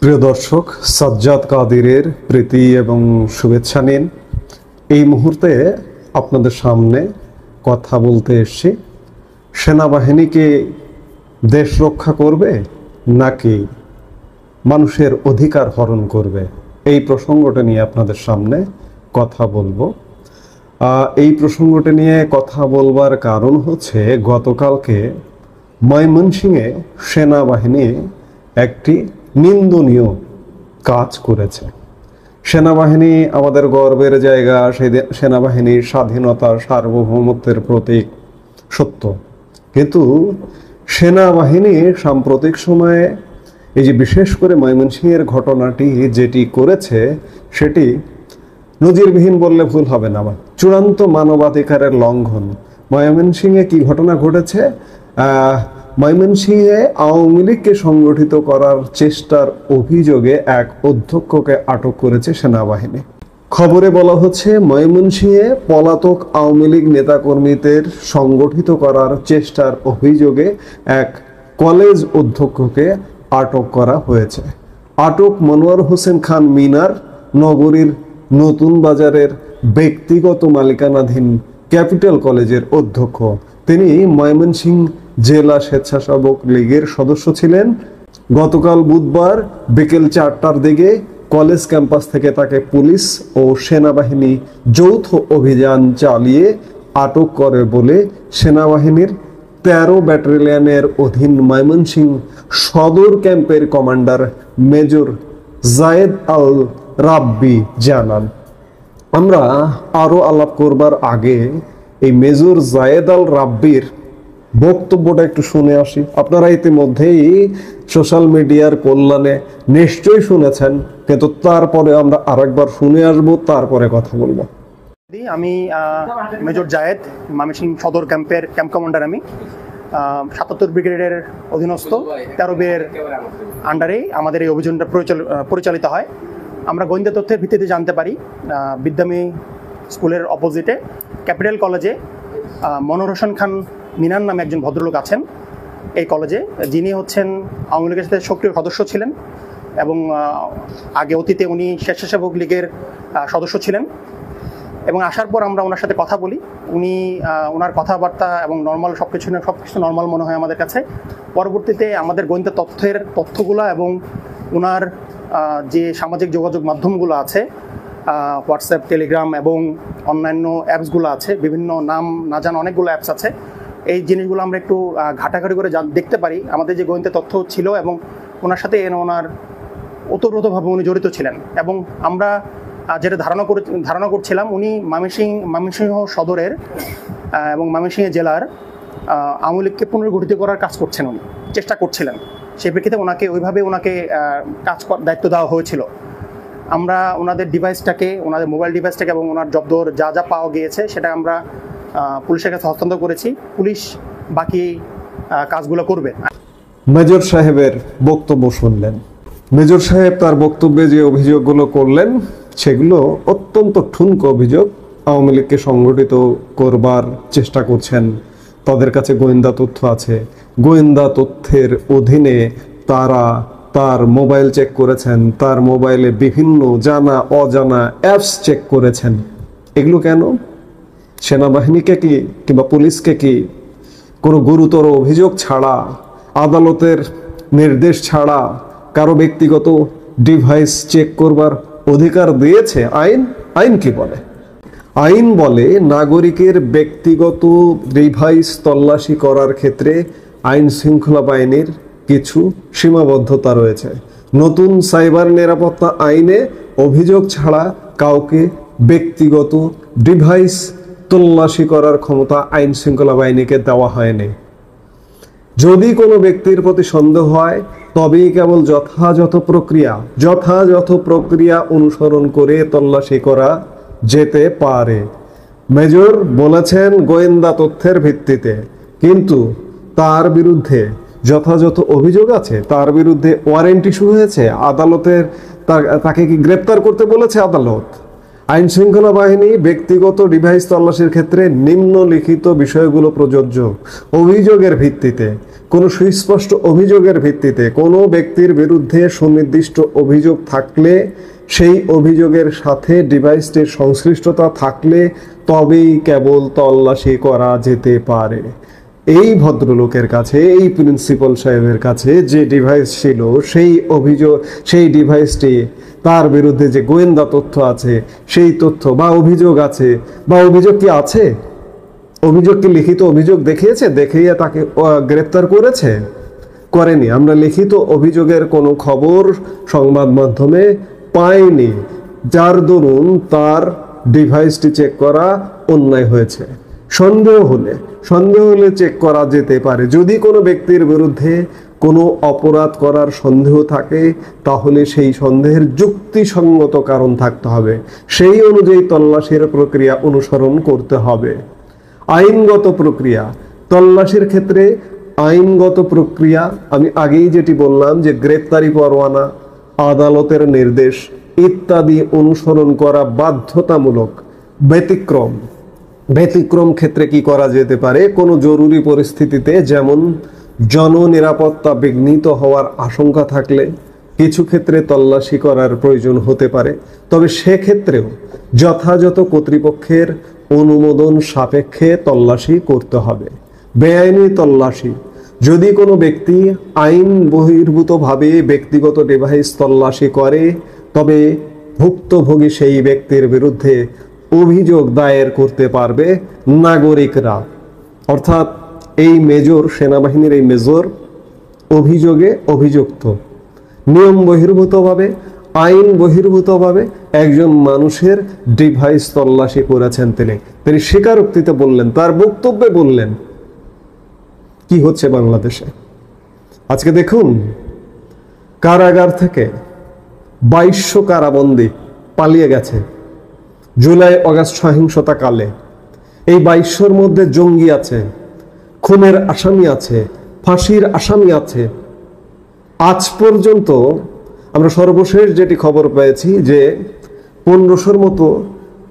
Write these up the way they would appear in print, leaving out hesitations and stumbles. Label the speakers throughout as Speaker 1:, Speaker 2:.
Speaker 1: প্রিয় দর্শক, সাজ্জাদ কাদিরের প্রীতি এবং শুভেচ্ছা নিন। এই মুহূর্তে আপনাদের সামনে কথা বলতে এসেছি, সেনাবাহিনীকে দেশ রক্ষা করবে নাকি মানুষের অধিকার হরণ করবে, এই প্রসঙ্গটা নিয়ে আপনাদের সামনে কথা বলবো। এই প্রসঙ্গটা নিয়ে কথা বলবার কারণ হচ্ছে, গতকালকে ময়মনসিংহে সেনাবাহিনী একটি নিন্দনীয় কাজ করেছে। সেনাবাহিনী আমাদের গর্বের জায়গা, সেনাবাহিনীর স্বাধীনতা সার্বভৌমত্বের প্রতীক, সত্য। কিন্তু সেনাবাহিনী সাম্প্রতিক সময়ে এই যে বিশেষ করে ময়মনসিংহের ঘটনাটি যেটি করেছে, সেটি নজিরবিহীন বললে ভুল হবে না, চূড়ান্ত মানবাধিকারের লঙ্ঘন। ময়মনসিংহে কি ঘটনা ঘটেছে? ময়মনসিংহে আওয়ামী লীগকে সংগঠিত করার চেষ্টার অভিযোগে এক অধ্যক্ষকে আটক করেছে সেনাবাহিনী। খবরে বলা হচ্ছে, ময়মনসিংহে পলাতক আওয়ামী লীগ নেতাকর্মীদের সংগঠিত করার চেষ্টার অভিযোগে এক কলেজ অধ্যক্ষকে আটক করা হয়েছে। আটক মনোয়ার হোসেন খান মিনার নগরীর নতুন বাজারের ব্যক্তিগত মালিকানাধীন ক্যাপিটাল কলেজের অধ্যক্ষ। তিনি ময়মনসিংহ জেলা স্বেচ্ছাসেবক লীগের সদস্য ছিলেন। গতকাল বুধবার বিকেল 4টার দিকে কলেজ ক্যাম্পাস থেকে তাকে পুলিশ ও সেনাবাহিনী যৌথ অভিযান চালিয়ে আটক করে বলে সেনাবাহিনীর 13 ব্যাটালিয়নের অধীন ময়মনসিংহ সদর ক্যাম্পের কমান্ডার মেজর জায়েদ আল রাব্বি জানান। আমরা আরো আলাপ করবার আগে এই মেজর জায়েদ আল রাব্বির বক্তব্যটা একটু শুনে আসি। আপনারা ইতিমধ্যেই সোশ্যাল মিডিয়ার কল্যাণে নিশ্চয়ই শুনেছেন, কিন্তু তারপরে আমরা আরেকবার শুনে আসবো, তারপরে কথা বলবো।
Speaker 2: আমি মেজর জায়েদ, ময়মনসিংহ সদর ক্যাম্পের ক্যাম্প কমান্ডার। আমি 77 ব্রিগেডের অধীনস্থ 13 বির আন্ডারে আমাদের এই অভিযানটা পরিচালিত হয়। আমরা গোয়েন্দা তথ্যের ভিত্তিতে জানতে পারি, বিদ্যামী স্কুলের অপোজিটে ক্যাপিটাল কলেজে মনোয়ার হোসেন খান মিনার নামে একজন ভদ্রলোক আছেন এই কলেজে, যিনি হচ্ছেন আওয়ামী লীগের সাথে সক্রিয় সদস্য ছিলেন এবং আগে অতীতে উনি স্বেচ্ছাসেবক লীগের সদস্য ছিলেন। এবং আসার পর আমরা ওনার সাথে কথা বলি। উনি ওনার কথাবার্তা এবং নর্মাল সব কিছু নর্মাল মনে হয় আমাদের কাছে। পরবর্তীতে আমাদের গোয়েন্দা তথ্যগুলো এবং ওনার যে সামাজিক যোগাযোগ মাধ্যমগুলো আছে, হোয়াটসঅ্যাপ, টেলিগ্রাম এবং অন্যান্য অ্যাপসগুলো আছে, বিভিন্ন নাম না জানা অনেকগুলো অ্যাপস আছে, এই জিনিসগুলো আমরা একটু ঘাটাঘাটি করে দেখতে পারি আমাদের যে গোয়েন্দা তথ্য ছিল। এবং ওনার সাথে ওনার ওতপ্রোতভাবে উনি জড়িত ছিলেন। এবং আমরা যেটা ধারণা করছিলাম, উনি ময়মনসিংহ সদরের এবং ময়মনসিংহ জেলার আওয়ামী লীগকে পুনর্গঠিত করার কাজ করছেন, উনি চেষ্টা করছিলেন। সেই প্রেক্ষিতে ওইভাবে ওনাকে দায়িত্ব দেওয়া হয়েছিল। আমরা ওনাদের ওনাদের মোবাইল ডিভাইসটাকে এবং ওনার জব্দর যা যা পাওয়া গিয়েছে সেটা আমরা পুলিশের কাছে হস্তান্তর করেছি। পুলিশ বাকি কাজগুলো করবে।
Speaker 1: মেজর সাহেবের বক্তব্য শুনলেন। মেজর সাহেব তার বক্তব্যে যে অভিযোগগুলো করলেন, সেগুলো অত্যন্ত ঠুনকো অভিযোগ। আওয়ামী লীগকে সংগঠিত করবার চেষ্টা করছেন, তাদের কাছে গোয়েন্দা তথ্য আছে, গোয়েন্দা তথ্যের অধীনে তারা তার মোবাইল চেক করেছেন, তার মোবাইলে বিভিন্ন জানা অজানা অ্যাপস চেক করেছেন। এগুলো কেন? সেনাবাহিনীকে কি কিংবা পুলিশকে কি কোনো গুরুতর অভিযোগ ছাড়া, আদালতের নির্দেশ ছাড়া কারো ব্যক্তিগত ডিভাইস চেক করবার অধিকার দিয়েছে আইন? আইন কি বলে? আইন বলে নাগরিকের ব্যক্তিগত ডিভাইস তল্লাশি করার ক্ষেত্রে আইন শৃঙ্খলা বাহিনীর কিছু সীমাবদ্ধতা রয়েছে। নতুন সাইবার নিরাপত্তা আইনে অভিযোগ ছাড়া কাউকে ব্যক্তিগত ডিভাইস তল্লাশি করার ক্ষমতা আইন শৃঙ্খলা বাহিনীকে দেওয়া হয়নি। যদি কোনো ব্যক্তির প্রতি সন্দেহ হয়, তবেই কেবল যথাযথ প্রক্রিয়া অনুসরণ করে তল্লাশি করা যেতে পারে। মেজর বলেছেন গোয়েন্দা তথ্যের ভিত্তিতে, কিন্তু তার বিরুদ্ধে যথাযথ অভিযোগ আছে, তার বিরুদ্ধে ওয়ারেন্ট ইস্যু হয়েছে, আদালতের তাকে কি গ্রেপ্তার করতে বলেছে আদালত? আইন শৃঙ্খলা বাহিনী ব্যক্তিগত ডিভাইস তল্লাশির ক্ষেত্রে নিম্নলিখিত বিষয়গুলো প্রযোজ্য। অভিযোগের ভিত্তিতে কোনো সুস্পষ্ট অভিযোগের ভিত্তিতে কোনো ব্যক্তির বিরুদ্ধে সুনির্দিষ্ট অভিযোগ থাকলে, সেই অভিযোগের সাথে ডিভাইসটির সংশ্লিষ্টতা থাকলে তবেই কেবল তল্লাশি করা যেতে পারে। এই ভদ্রলোকের কাছে, এই প্রিন্সিপাল সাহেবের কাছে যে ডিভাইস ছিল, সেই ডিভাইসটি, তার বিরুদ্ধে যে গোয়েন্দা তথ্য আছে, সেই তথ্য বা অভিযোগ আছে, বা অভিযোগ কি আছে, অভিযোগ কি লিখিত অভিযোগ দেখিয়েছে, দেখিয়ে তাকে গ্রেপ্তার করেছে? করেনি। আমরা লিখিত অভিযোগের কোনো খবর সংবাদ মাধ্যমে পাইনি, যার দরুন তার ডিভাইসটি চেক করা অন্যায় হয়েছে। সন্দেহ হলে চেক করা যেতে পারে। যদি কোনো ব্যক্তির বিরুদ্ধে কোনো অপরাধ করার সন্দেহ থাকে, তাহলে সেই সন্দেহের যুক্তিসঙ্গত কারণ থাকতে হবে, সেই অনুযায়ী তল্লাশির প্রক্রিয়া অনুসরণ করতে হবে। আইনগত প্রক্রিয়া, তল্লাশির ক্ষেত্রে আইনগত প্রক্রিয়া, আমি আগেই যেটি বললাম যে গ্রেপ্তারি পরোয়ানা, আদালতের নির্দেশ ইত্যাদি অনুসরণ করা বাধ্যতামূলক। ব্যতিক্রম ক্ষেত্রে কি করা যেতে পারে? কোনো জরুরি পরিস্থিতিতে, যেমন জননিরাপত্তা বিঘ্নিত হওয়ার আশঙ্কা থাকলে কিছু ক্ষেত্রে তল্লাশি করার প্রয়োজন হতে পারে, তবে সেক্ষেত্রেও যথাযথ কর্তৃপক্ষের অনুমোদন সাপেক্ষে তল্লাশি করতে হবে। বেআইনি তল্লাশি, যদি কোনো ব্যক্তি আইন বহির্ভূতভাবে ব্যক্তিগত ডিভাইস তল্লাশি করে, তবে ভুক্তভোগী সেই ব্যক্তির বিরুদ্ধে অভিযোগ দায়ের করতে পারবে নাগরিকরা। অর্থাৎ এই মেজর, সেনাবাহিনীর এই মেজর অভিযোগে অভিযুক্ত, নিয়ম বহির্ভূতভাবে, আইন বহির্ভূতভাবে একজন মানুষের ডিভাইস তল্লাশি করেছেন। তিনি স্বীকারোক্তিতে বললেন, তার বক্তব্যে বললেন কি হচ্ছে বাংলাদেশে। আজকে দেখুন, কারাগার থেকে 2200 কারাবন্দী পালিয়ে গেছে জুলাই অগাস্ট সহিংসতা কালে। এই 2200-র মধ্যে জঙ্গি আছে, খুনের আসামি আছে, ফাঁসির আসামি আছে। আজ পর্যন্ত আমরা সর্বশেষ যেটি খবর পেয়েছি যে 1500-র মতো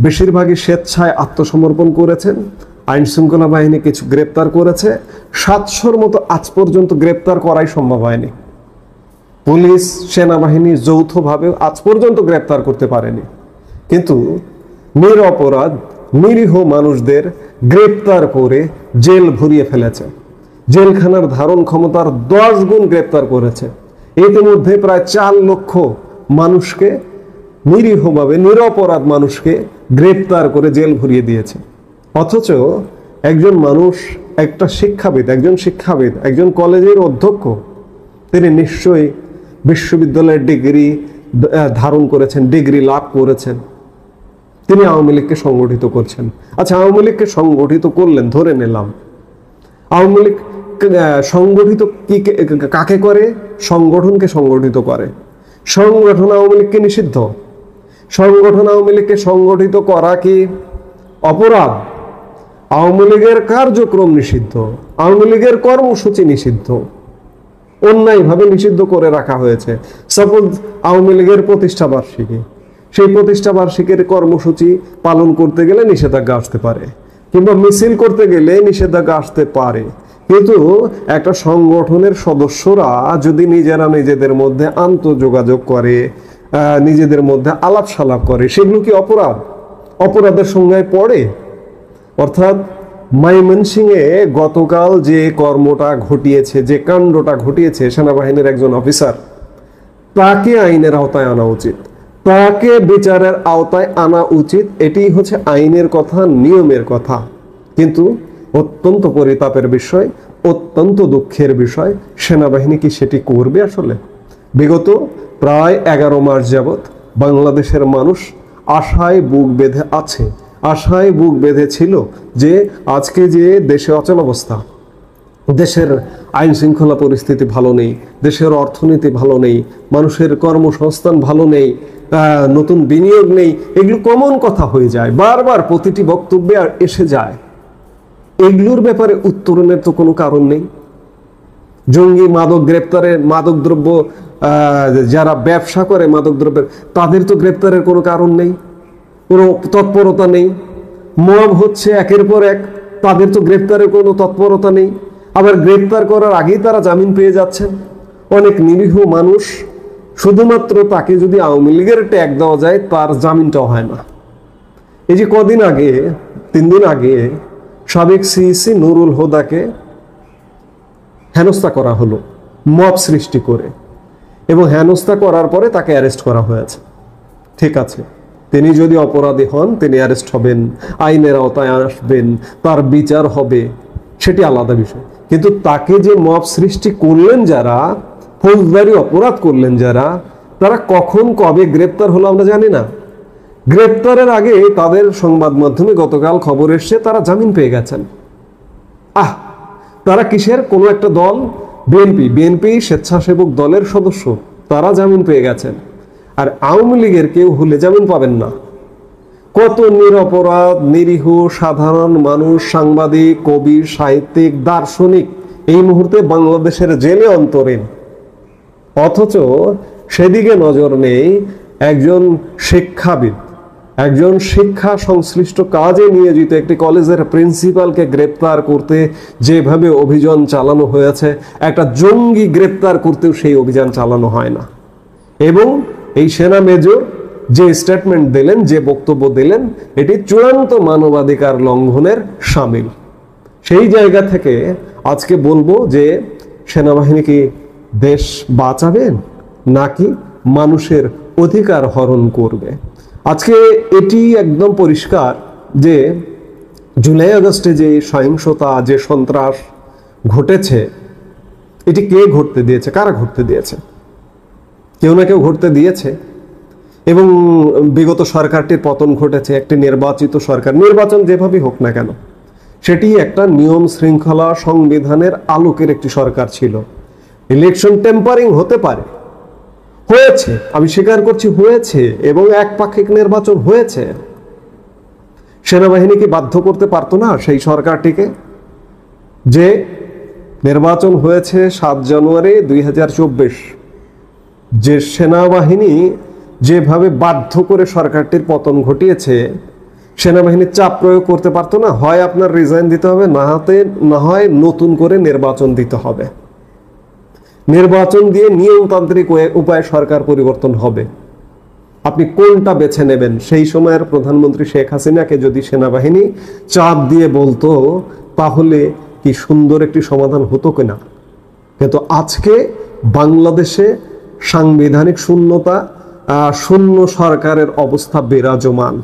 Speaker 1: বেশিরভাগই স্বেচ্ছায় আত্মসমর্পণ করেছেন। আইন শৃঙ্খলা বাহিনী কিছু গ্রেপ্তার করেছে। 700-র মতো আজ পর্যন্ত গ্রেপ্তার করাই সম্ভব হয়নি। পুলিশ, সেনাবাহিনী যৌথভাবে আজ পর্যন্ত গ্রেপ্তার করতে পারেনি। কিন্তু নিরপরাধ নিরীহ মানুষদের গ্রেপ্তার করে জেল ভরিয়ে ফেলেছে। জেলখানার ধারণ ক্ষমতার 10 গুণ গ্রেপ্তার করেছে। ইতিমধ্যে প্রায় 4 লক্ষ মানুষকে, নিরীহভাবে নিরপরাধ মানুষকে গ্রেপ্তার করে জেল ভরিয়ে দিয়েছে। অথচ একজন মানুষ, একজন শিক্ষাবিদ, একজন কলেজের অধ্যক্ষ, তিনি নিশ্চয়ই বিশ্ববিদ্যালয়ের ডিগ্রি ধারণ করেছেন, ডিগ্রি লাভ করেছেন। তিনি আওয়ামী লীগকে সংগঠিত করছেন। আচ্ছা, আওয়ামী লীগকে সংগঠিত করলেন, ধরে নিলাম। আওয়ামী লীগ সংগঠিত কাকে করে? সংগঠনকে সংগঠিত করে। সংগঠন আওয়ামী লীগকে নিষিদ্ধ। সংগঠন আওয়ামী লীগকে সংগঠিত করা কি অপরাধ? আওয়ামী লীগের কার্যক্রম নিষিদ্ধ, আওয়ামী লীগের কর্মসূচি নিষিদ্ধ, অন্যায়ভাবে নিষিদ্ধ করে রাখা হয়েছে। সাপোজ আওয়ামী লীগের প্রতিষ্ঠা বার্ষিকী, সেই প্রতিষ্ঠা বার্ষিকীর কর্মসূচি পালন করতে গেলে নিষেধাজ্ঞা আসতে পারে, কিংবা মিছিল করতে গেলে নিষেধাজ্ঞা আসতে পারে। কিন্তু একটা সংগঠনের সদস্যরা যদি নিজেদের মধ্যে আন্তঃযোগাযোগ করে, নিজেদের মধ্যে আলাপ সালাপ করে, সেগুলো কি অপরাধ? অপরাধের সংজ্ঞায় পড়ে। অর্থাৎ ময়মনসিংহে গতকাল যে কর্মটা ঘটিয়েছে, যে কাণ্ডটা ঘটিয়েছে সেনাবাহিনীর একজন অফিসার, তাকে আইনের আওতায় আনা উচিত, তাকে বিচারের আওতায় আনা উচিত। এটি হচ্ছে আইনের কথা, নিয়মের কথা। কিন্তু অত্যন্ত পরিতাপের বিষয়, অত্যন্ত দুঃখের বিষয়, সেনাবাহিনী কি সেটি করবে আসলে? বিগত প্রায় 11 মাস যাবৎ বাংলাদেশের মানুষ আশায় বুক বেঁধে আছে, আশায় বুক বেঁধে ছিল যে আজকে যে দেশে অচল অবস্থা, দেশের আইন শৃঙ্খলা পরিস্থিতি ভালো নেই, দেশের অর্থনীতি ভালো নেই, মানুষের কর্মসংস্থান ভালো নেই, নতুন বিনিয়োগ নেই, এগুলো কমন কথা হয়ে যায়, বারবার প্রতিটি বক্তব্যে এসে যায়। এগুলোর ব্যাপারে উত্তরণের তো কোনো কারণ নেই। জঙ্গি, মাদক গ্রেপ্তারের, মাদকদ্রব্য যারা ব্যবসা করে মাদকদ্রব্যের, তাদের তো গ্রেপ্তারের কোনো কারণ নেই, কোনো তৎপরতা নেই। মব হচ্ছে একের পর এক, তাদের তো গ্রেপ্তারের কোনো তৎপরতা নেই। আবার গ্রেপ্তার করার আগেই তারা জামিন পেয়ে যাচ্ছেন। অনেক নিরীহ মানুষ, শুধুমাত্র তাকে যদি আওয়ামী লীগের ট্যাগ দেওয়া যায় তার জামিনটাও হয় না। এই যে কদিন আগে, 3 দিন আগে সাবেক সিইসি নুরুল হুদাকে হেনস্থা করা হলো মব সৃষ্টি করে, এবং হেনস্থা করার পরে তাকে অ্যারেস্ট করা হয়েছে। ঠিক আছে, তিনি যদি অপরাধী হন তিনি অ্যারেস্ট হবেন, আইনের আওতায় আসবেন, তার বিচার হবে, সেটি আলাদা বিষয়। কিন্তু তাকে যে মব সৃষ্টি করলেন যারা, ফৌজদারি অপরাধ করলেন যারা, তারা কখন কবে গ্রেপ্তার হলো আমরা জানি না। গ্রেপ্তারের আগে তাদের সংবাদ মাধ্যমে গতকাল খবর এসছে তারা জামিন পেয়ে গেছেন। তারা কিসের? কোনো একটা দল, বিএনপি স্বেচ্ছাসেবক দলের সদস্য, তারা জামিন পেয়ে গেছেন। আর আওয়ামী লীগের কেউ হলে জামিন পাবেন না। কত নিরপরাধ নিরীহ সাধারণ মানুষ, সাংবাদিক, কবি, সাহিত্যিক, দার্শনিক এই মুহূর্তে বাংলাদেশের জেলে অন্তরীণ, অথচ সেদিকে নজর নেই। একজন শিক্ষাবিদ, একজন শিক্ষা সংশ্লিষ্ট কাজে নিয়োজিত একটি কলেজের প্রিন্সিপালকে গ্রেপ্তার করতে যেভাবে অভিযান চালানো হয়েছে, একটা জঙ্গি গ্রেপ্তার করতেও সেই অভিযান চালানো হয় না। এবং এই সেনা মেজর যে স্টেটমেন্ট দিলেন, যে বক্তব্য দিলেন, এটি চূড়ান্ত মানবাধিকার লঙ্ঘনের শামিল। সেই জায়গা থেকে আজকে বলবো যে সেনাবাহিনী কি দেশ বাঁচাবেন নাকি মানুষের অধিকার হরণ করবে? আজকে এটি একদম পরিষ্কার যে জুলাই আগস্টে যে সহিংসতা, যে সন্ত্রাস ঘটেছে, এটি কে ঘটতে দিয়েছে? কারা ঘটতে দিয়েছে? কেউ না কেউ ঘটতে দিয়েছে। এবং বিগত সরকারটির পতন ঘটেছে। একটি নির্বাচিত সরকার, নির্বাচন যেভাবেই হোক না কেন, সেটি একটা নিয়ম শৃঙ্খলা সংবিধানের আলোকের একটি সরকার ছিল। ইলেকশন টেম্পারিং হতে পারে, হয়েছে, আমি স্বীকার করছি হয়েছে, এবং একপাক্ষিক নির্বাচন হয়েছে। সেনাবাহিনী কি বাধ্য করতে পারতো না সেই সরকারটিকে যে নির্বাচন হয়েছে 7 জানুয়ারি 2024, যে সেনাবাহিনী যেভাবে বাধ্য করে সরকারটির পতন ঘটিয়েছে, সেনাবাহিনী চাপ প্রয়োগ করতে পারতো না? হয় আপনার রিজাইন দিতে হবে, না হয় নতুন করে নির্বাচন দিতে হবে। নির্বাচন দিয়ে নিয়মতান্ত্রিক উপায়ে সরকার পরিবর্তন হবে। আপনি কোনটা বেছে নেবেন? সেই সময়ের প্রধানমন্ত্রী শেখ হাসিনাকে যদি সেনাবাহিনী চাপ দিয়ে বলতো, তাহলে কি সুন্দর একটি সমাধান হতো কিনা। কিন্তু আজকে বাংলাদেশে সাংবিধানিক শূন্যতা, শূন্য সরকারের অবস্থা বিরাজমান।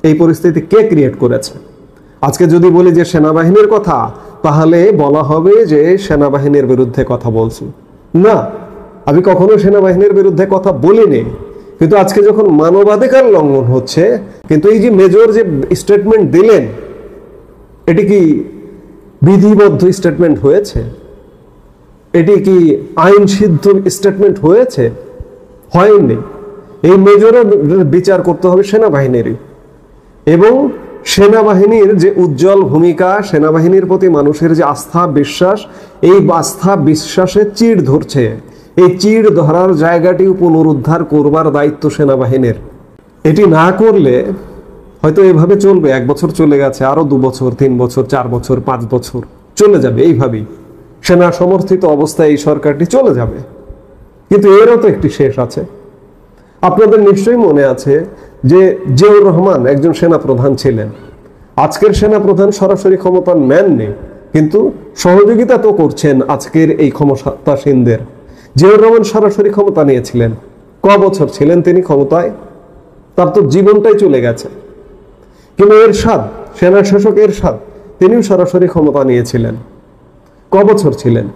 Speaker 1: এই পরিস্থিতি কে ক্রিয়েট করেছে? আজকে যদি বলি যে সেনাবাহিনীর কথা, তাহলে বলা হবে যে সেনাবাহিনীর বিরুদ্ধে কথা বলছি। না, আমি কখনো সেনাবাহিনীর বিরুদ্ধে কথা বলিনি। কিন্তু আজকে যখন মানবাধিকার লঙ্ঘন হচ্ছে, কিন্তু এই যে মেজর যে স্টেটমেন্ট দিলেন, এটি কি বিধিবদ্ধ স্টেটমেন্ট হয়েছে? এটি কি আইন সিদ্ধ স্টেটমেন্ট হয়েছে? হয়নি। এই মেজরের বিচার করতে হবে সেনাবাহিনীরই। এবং সেনাবাহিনীর যে উজ্জ্বল ভূমিকা, সেনাবাহিনীর প্রতি মানুষের যে আস্থা বিশ্বাস, এই আস্থা বিশ্বাসে চিড় ধরছে। এই চিড় ধরার জায়গাটি পুনরুদ্ধার করবার দায়িত্ব সেনাবাহিনীর। এটি না করলে হয়তো এভাবে চলবে। 1 বছর চলে গেছে, আরো 2 বছর, 3 বছর, 4 বছর, 5 বছর চলে যাবে এইভাবেই। সেনা সমর্থিত অবস্থায় এই সরকারটি চলে যাবে। কিন্তু এরও তো একটি শেষ আছে। আপনাদের নিশ্চয়ই মনে আছে যে জিয়াউর রহমান একজন সেনা প্রধান ছিলেন। আজকের সেনা প্রধান সরাসরি ক্ষমতা নেননি, কিন্তু সহযোগিতা তো করছেন আজকের এই ক্ষমতাসীনদের। জিয়াউর রহমান সরাসরি ক্ষমতা নিয়েছিলেন। ক বছর ছিলেন তিনি ক্ষমতায়? তার তো জীবনটাই চলে গেছে। কিন্তু এরশাদ, সেনা শাসক এরশাদ, তিনিও সরাসরি ক্ষমতা নিয়েছিলেন। ক বছর ছিলেন?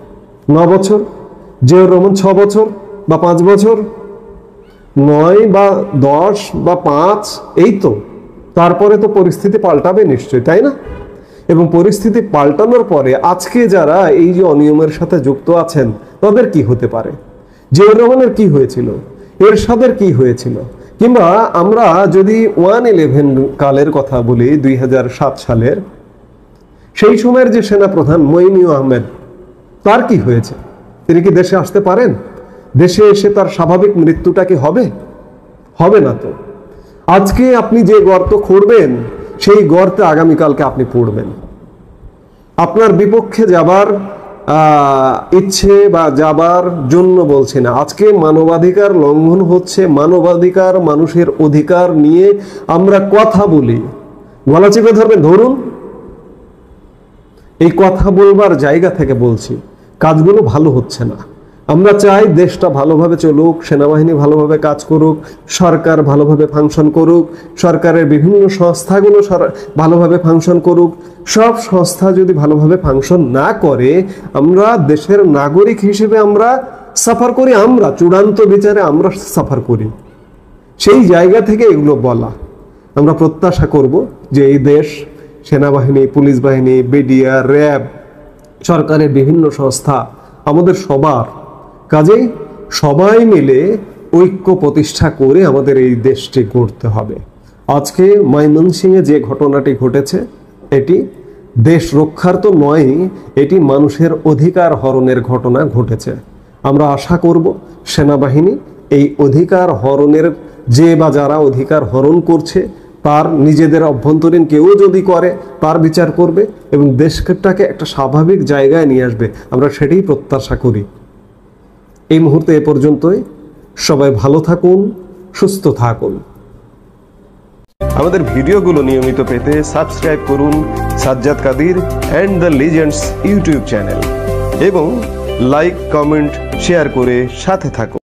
Speaker 1: 9 বছর। জিয়াউর রহমান 6 বছর বা 5 বছর, 9 বা 10 বা 5, এই তো। তারপরে তো পরিস্থিতি পাল্টাবে নিশ্চয়ই, তাই না? এবং পরিস্থিতি পাল্টানোর পরে আজকে যারা এই যে অনিয়মের সাথে যুক্ত আছেন, তাদের কি হতে পারে? জিয়াউর রহমানের কি হয়েছিল? এরশাদের কি হয়েছিল? কিংবা আমরা যদি 111 কালের কথা বলি, 2007 সালের, সেই সময়ের যে সেনা প্রধান মঈনুল আহমেদ, তার কি হয়েছে? তিনি কি দেশে আসতে পারেন? দেশে এসে তার স্বাভাবিক মৃত্যুটা কি হবে? হবে না তো। আজকে আপনি যে গর্ত খুঁড়বেন, সেই গর্তে আগামীকালকে আপনি পড়বেন। আপনার বিপক্ষে যাবার ইচ্ছে বা যাবার জন্য বলছি না। আজকে মানবাধিকার লঙ্ঘন হচ্ছে, মানবাধিকার মানুষের অধিকার নিয়ে আমরা কথা বলি, গলা চেপে ধরবেন, ধরুন। এই কথা বলবার জায়গা থেকে বলছি, কাজগুলো ভালো হচ্ছে না। আমরা চাই দেশটা ভালোভাবে চলুক, সেনাবাহিনী ভালোভাবে কাজ করুক, সরকার ভালোভাবে ফাংশন করুক, সরকারের বিভিন্ন সংস্থাগুলো ভালোভাবে ফাংশন করুক। সব সংস্থা যদি ভালোভাবে ফাংশন না করে, আমরা দেশের নাগরিক হিসেবে আমরা সাফার করি, আমরা চূড়ান্ত বিচারে আমরা সাফার করি। সেই জায়গা থেকে এগুলো বলা, আমরা প্রত্যাশা করব যে এই দেশ সেনাবাহিনী, পুলিশ বাহিনী, বিডিআর, র্যাব, সরকারের বিভিন্ন সংস্থা, আমাদের সবার কাজেই সবাই মিলে ঐক্য প্রতিষ্ঠা করে আমাদের এই দেশটি গড়তে হবে। আজকে ময়মনসিংহে যে ঘটনাটি ঘটেছে, এটি দেশ রক্ষার তো নয়, এটি মানুষের অধিকার হরণের ঘটনা ঘটেছে। আমরা আশা করব সেনাবাহিনী এই অধিকার হরণের, যে বা যারা অধিকার হরণ করছে, তার নিজেদের অভ্যন্তরীণ কেউ যদি করে তার বিচার করবে এবং দেশটাকে একটা স্বাভাবিক জায়গায় নিয়ে আসবে। আমরা সেটাই প্রত্যাশা করি। এই মুহূর্তে এ পর্যন্তই। সবাই ভালো থাকুন, সুস্থ থাকুন। আমাদের ভিডিওগুলো নিয়মিত পেতে সাবস্ক্রাইব করুন Sajjad Kadir and the legends YouTube channel এবং লাইক, কমেন্ট, শেয়ার করে সাথে থাকুন।